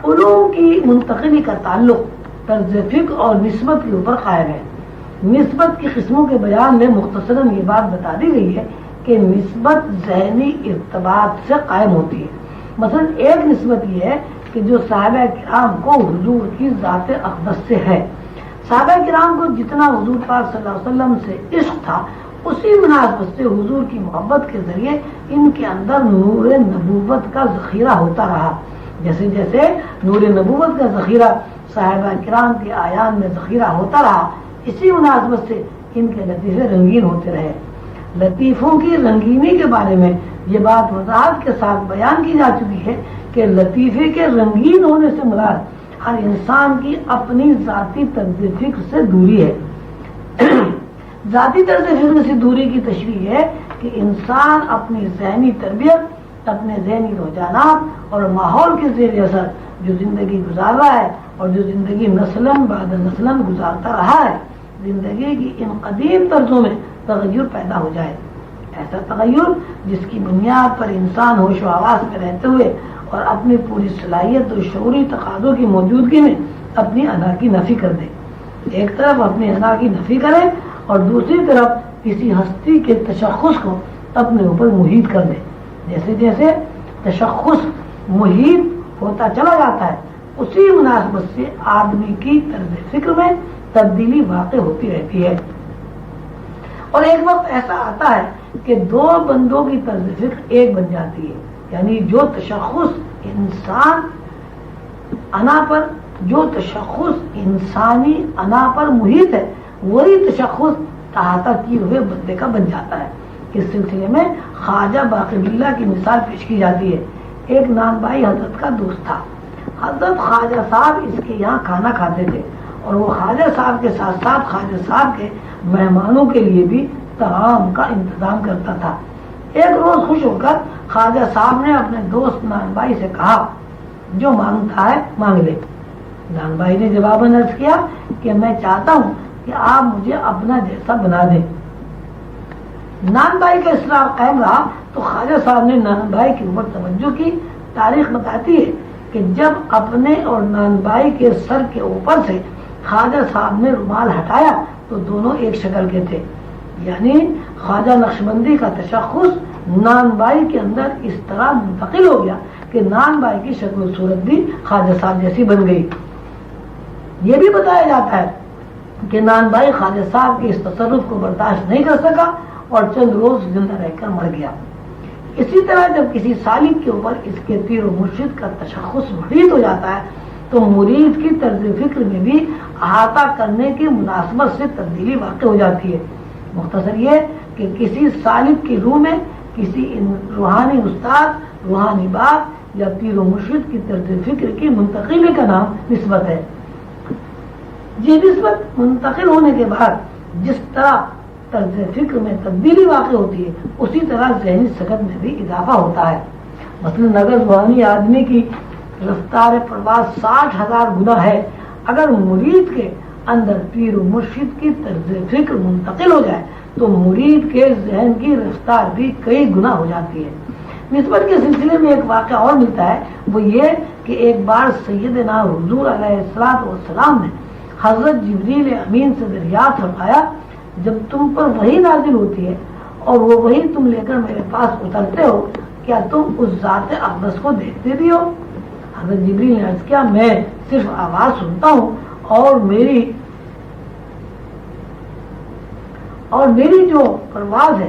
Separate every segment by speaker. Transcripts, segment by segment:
Speaker 1: علوم کی منتقلی کا تعلق طرز فکر اور نسبت کے اوپر قائم ہے۔ نسبت کی قسموں کے بیان میں مختصراً یہ بات بتا دی گئی ہے کہ نسبت ذہنی ارتباط سے قائم ہوتی ہے۔ مثلا ایک نسبت یہ ہے کہ جو صحابہ کرام کو حضور کی ذات اقدس سے ہے۔ صحابہ کرام کو جتنا حضور پاک صلی اللہ علیہ وسلم سے عشق تھا، اسی مناسبت سے حضور کی محبت کے ذریعے ان کے اندر نور نبوت کا ذخیرہ ہوتا رہا۔ جیسے جیسے نور نبوت کا ذخیرہ صحابہ کرام کے اعیان میں ذخیرہ ہوتا رہا، اسی مناسبت سے ان کے لطیفے رنگین ہوتے رہے۔ لطیفوں کی رنگینی کے بارے میں یہ بات وضاحت کے ساتھ بیان کی جا چکی ہے کہ لطیفے کے رنگین ہونے سے مراد ہر انسان کی اپنی ذاتی طرز فکر سے دوری ہے۔ ذاتی طرز فکر سے دوری کی تشریح ہے کہ انسان اپنی ذہنی تربیت، اپنے ذہنی رجحانات اور ماحول کے زیر اثر جو زندگی گزار رہا ہے اور جو زندگی نسلاً بعد نسلاً گزارتا رہا ہے، زندگی کی ان قدیم طرزوں میں تغیر پیدا ہو جائے۔ ایسا تغیر جس کی بنیاد پر انسان ہوش و حواس میں رہتے ہوئے اور اپنی پوری صلاحیت اور شعوری تقاضوں کی موجودگی میں اپنی انا کی نفی کر دے۔ ایک طرف اپنی انا کی نفی کرے اور دوسری طرف کسی ہستی کے تشخص کو اپنے اوپر محیط کر دے۔ جیسے جیسے تشخص محیط ہوتا چلا جاتا ہے، اسی مناسبت سے آدمی کی طرز فکر میں تبدیلی واقع ہوتی رہتی ہے۔ اور ایک وقت ایسا آتا ہے کہ دو بندوں کی طرز فکر ایک بن جاتی ہے، یعنی جو تشخص انسان انا پر، جو تشخص انسانی انا پر محیط ہے، وہی تشخص احاطہ کیے ہوئے بندے کا بن جاتا ہے۔ اس سلسلے میں خواجہ باقر باللہ کی مثال پیش کی جاتی ہے۔ ایک نان بھائی حضرت کا دوست تھا۔ حضرت خواجہ صاحب اس کے یہاں کھانا کھاتے تھے اور وہ خواجہ صاحب کے ساتھ ساتھ خواجہ صاحب کے مہمانوں کے لیے بھی طعام کا انتظام کرتا تھا۔ ایک روز خوش ہو کر خواجہ صاحب نے اپنے دوست نان بھائی سے کہا، جو مانگتا ہے مانگ لے۔ نان بھائی نے جواباً عرض کیا کہ میں چاہتا ہوں کہ آپ مجھے اپنا جیسا بنا دیں۔ نان بھائی کا اصرار قائم رہا تو خواجہ صاحب نے نان بھائی کی اوپر توجہ کی۔ تاریخ بتاتی ہے کہ جب اپنے اور نان بھائی کے سر کے اوپر سے خواجہ صاحب نے رومال ہٹایا تو دونوں ایک شکل کے تھے، یعنی خواجہ نقشبندی کا تشخص نان بھائی کے اندر اس طرح منتقل ہو گیا کہ نان بھائی کی شکل و صورت بھی خواجہ صاحب جیسی بن گئی۔ یہ بھی بتایا جاتا ہے کہ نان بھائی خواجہ صاحب کے اس تصرف کو برداشت نہیں کر سکا اور چند روز زندہ رہ کر مر گیا۔ اسی طرح جب کسی سالک کے اوپر اس کے پیر و مرشد کا تشخص محیط ہو جاتا ہے تو مرید کی طرز فکر میں بھی احاطہ کرنے کی مناسبت سے تبدیلی واقع ہو جاتی ہے۔ مختصر یہ کہ کسی سالک کی روح میں کسی روحانی استاد، روحانی بات یا پیر و مرشد کی طرز فکر کی منتقلی کا نام نسبت ہے۔ یہ نسبت منتقل ہونے کے بعد جس طرح طرز فکر میں تبدیلی واقع ہوتی ہے، اسی طرح ذہنی سکت میں بھی اضافہ ہوتا ہے۔ مثلاً اگر روحانی آدمی کی رفتار پرواز 60,000 گنا ہے، اگر مرید کے اندر پیر و مرشد کی طرز فکر منتقل ہو جائے تو مرید کے ذہن کی رفتار بھی کئی گنا ہو جاتی ہے۔ نسبت کے سلسلے میں ایک واقعہ اور ملتا ہے، وہ یہ کہ ایک بار سیدنا حضور علیہ السلام نے حضرت جبریل امین سے دریافت فرمایا، جب تم پر وحی نازل ہوتی ہے اور وہ وحی تم لے کر میرے پاس اترتے ہو، کیا تم اس ذات اقدس کو دیکھتے بھی ہو؟ حضرت جبریل نے عرض کیا، میں صرف آواز سنتا ہوں اور میری جو پرواز ہے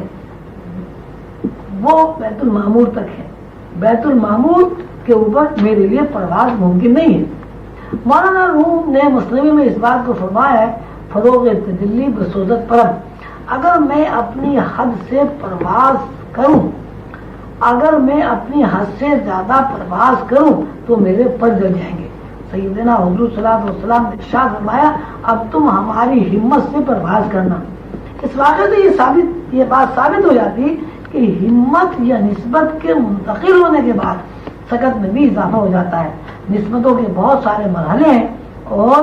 Speaker 1: وہ بیت المعمور تک ہے، بیت المعمور کے اوپر میرے لیے پرواز ممکن نہیں ہے۔ مولانا روم نے مثنوی میں اس بات کو فرمایا ہے، فروغ تجلی بسوزت پرم، اگر میں اپنی حد سے پرواز کروں، اگر میں اپنی حد سے زیادہ پرواز کروں تو میرے پر جل جائیں گے۔ سیدنا حضور صلی اللہ علیہ وسلم نے ارشاد فرمایا، اب تم ہماری ہمت سے پرواز کرنا۔ اس واقعے سے یہ بات ثابت ہو جاتی کہ ہمت یا نسبت کے منتقل ہونے کے بعد سکت میں بھی اضافہ ہو جاتا ہے۔ نسبتوں کے بہت سارے مرحلے ہیں اور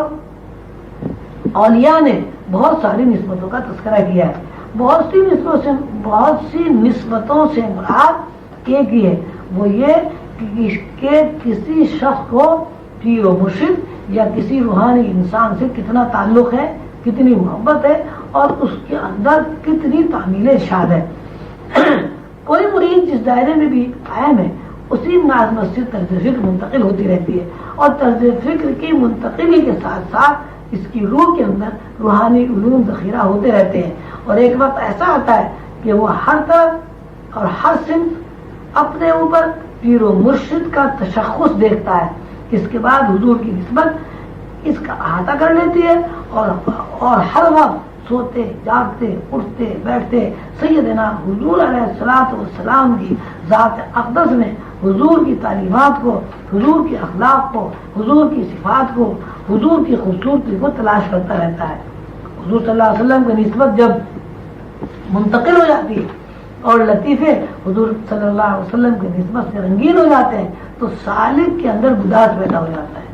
Speaker 1: اولیاء نے بہت ساری نسبتوں کا تذکرہ کیا ہے۔ بہت سی نسبتوں سے مراد ایک ہی ہے، وہ یہ کہ کسی شخص کو پیر و مرشد یا کسی روحانی انسان سے کتنا تعلق ہے، کتنی محبت ہے اور اس کے اندر کتنی تعمیل ارشاد ہے۔ کوئی مرید جس دائرے میں بھی قائم ہے اسی نازم سے طرز فکر منتقل ہوتی رہتی ہے، اور طرز فکر کی منتقلی کے ساتھ ساتھ اس کی روح کے اندر روحانی علوم ذخیرہ ہوتے رہتے ہیں، اور ایک وقت ایسا آتا ہے کہ وہ ہر طرف اور ہر صنف اپنے اوپر پیر و مرشد کا تشخص دیکھتا ہے، اس کے بعد حضور کی نسبت اس کا احاطہ کر لیتی ہے، اور ہر وقت سوتے جاگتے اٹھتے بیٹھتے سیدنا حضور علیہ الصلوۃ والسلام کی ذات اقدس میں حضور کی تعلیمات کو، حضور کے اخلاق کو، حضور کی صفات کو، حضور کی خوبصورتی کو تلاش کرتا رہتا ہے۔ حضور صلی اللہ علیہ وسلم کی نسبت جب منتقل ہو جاتی ہے اور لطیفے حضور صلی اللہ علیہ وسلم کی نسبت سے رنگین ہو جاتے ہیں تو سالک کے اندر گداز پیدا ہو جاتا ہے،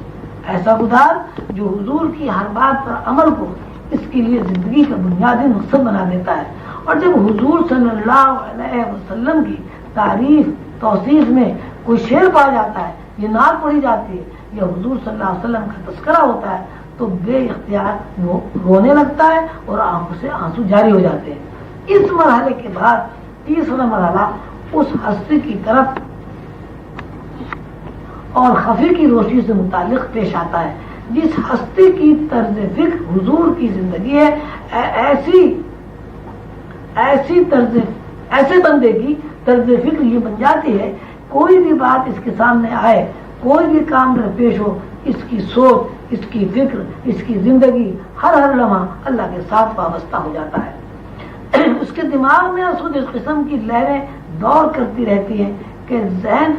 Speaker 1: ایسا گداز جو حضور کی ہر بات پر عمل کو اس کے لیے زندگی کا بنیادی مقصد بنا دیتا ہے۔ اور جب حضور صلی اللہ علیہ وسلم کی تعریف توصیف میں کوئی شعر پایا جاتا ہے، یہ نعت پڑھی جاتی ہے یا حضور صلی اللہ علیہ وسلم کا تذکرہ ہوتا ہے تو بے اختیار وہ رونے لگتا ہے اور آنکھوں سے آنسو جاری ہو جاتے ہیں۔ اس مرحلے کے بعد تیسرا مرحلہ اس ہستی کی طرف اور خفی کی روشنی سے متعلق پیش آتا ہے، جس ہستی کی طرز فکر حضور کی زندگی ہے، ایسے بندے کی طرز فکر یہ بن جاتی ہے، کوئی بھی بات اس کے سامنے آئے، کوئی بھی کام درپیش ہو، اس کی سوچ، اس کی فکر، اس کی زندگی ہر لمحہ اللہ کے ساتھ وابستہ ہو جاتا ہے۔ اس کے دماغ میں خود اس قسم کی لہریں دور کرتی رہتی ہیں کہ ذہن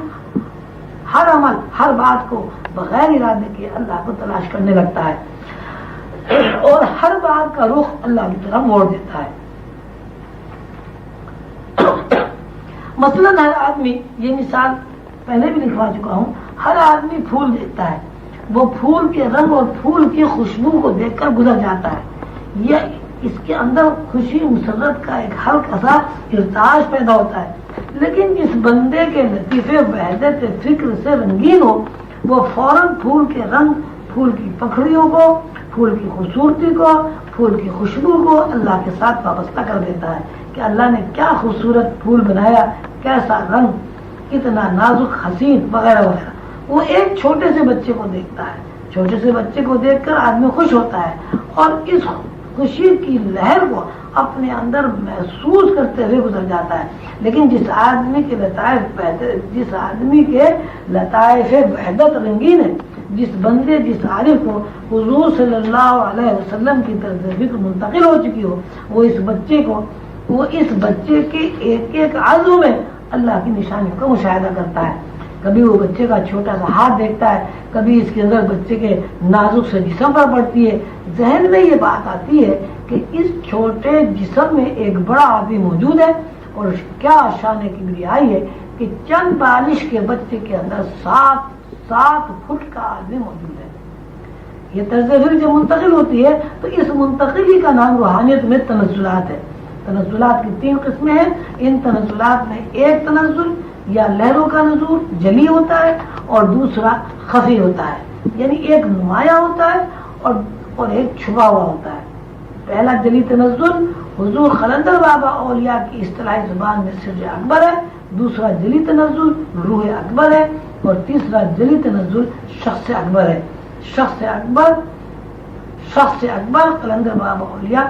Speaker 1: ہر عمل، ہر بات کو بغیر ارادے کے اللہ کو تلاش کرنے لگتا ہے اور ہر بات کا رخ اللہ کی طرف موڑ دیتا ہے۔ مثلاً ہر آدمی، یہ مثال پہلے بھی لکھوا چکا ہوں، ہر آدمی پھول دیکھتا ہے، وہ پھول کے رنگ اور پھول کی خوشبو کو دیکھ کر گزر جاتا ہے، یہ اس کے اندر خوشی مسرت کا ایک ہلکا سا ارتعاش پیدا ہوتا ہے، لیکن جس بندے کے لطیفے وحدت فکر سے رنگین ہو وہ فوراً پھول کے رنگ، پھول کی پکھڑیوں کو، پھول کی خوبصورتی کو، پھول کی خوشبو کو اللہ کے ساتھ وابستہ کر دیتا ہے کہ اللہ نے کیا خوبصورت پھول بنایا، کیسا رنگ، کتنا نازک، حسین وغیرہ وغیرہ۔ وہ ایک چھوٹے سے بچے کو دیکھتا ہے، چھوٹے سے بچے کو دیکھ کر آدمی خوش ہوتا ہے اور اس خوشی کی لہر کو اپنے اندر محسوس کرتے ہوئے گزر جاتا ہے، لیکن جس آدمی کے لطائف وحدت رنگین ہے، جس بندے، جس عارف کو حضور صلی اللہ علیہ وسلم کی طرز فکر منتقل ہو چکی ہو، وہ اس بچے کے ایک ایک عضو میں اللہ کی نشانیوں کا مشاہدہ کرتا ہے۔ کبھی وہ بچے کا چھوٹا سا ہاتھ دیکھتا ہے، کبھی اس کے اندر بچے کے نازک سے جسم پر پڑتی ہے، ذہن میں یہ بات آتی ہے کہ اس چھوٹے جسم میں ایک بڑا آدمی موجود ہے، اور کیا شان کبریائی ہے کہ چند بالش کے بچے کے اندر 7 فٹ کا آدمی موجود ہے۔ یہ طرز فکر جب منتقل ہوتی ہے تو اس منتقلی کا نام روحانیت میں تنزلات ہے۔ تنزلات کی 3 قسمیں ہیں، ان تنزلات میں ایک تنزل یا لہروں کا نزول جلی ہوتا ہے اور دوسرا خفی ہوتا ہے، یعنی ایک نمایاں ہوتا ہے اور ایک چھپا ہوا ہوتا ہے۔ پہلا جلی تنزل حضور خلندر بابا اولیاء کی اصطلاحی زبان میں سر اکبر ہے، دوسرا جلی تنزل روح اکبر ہے اور تیسرا جلی تنزل شخص اکبر ہے۔ شخص اکبر قلندر بابا اولیاء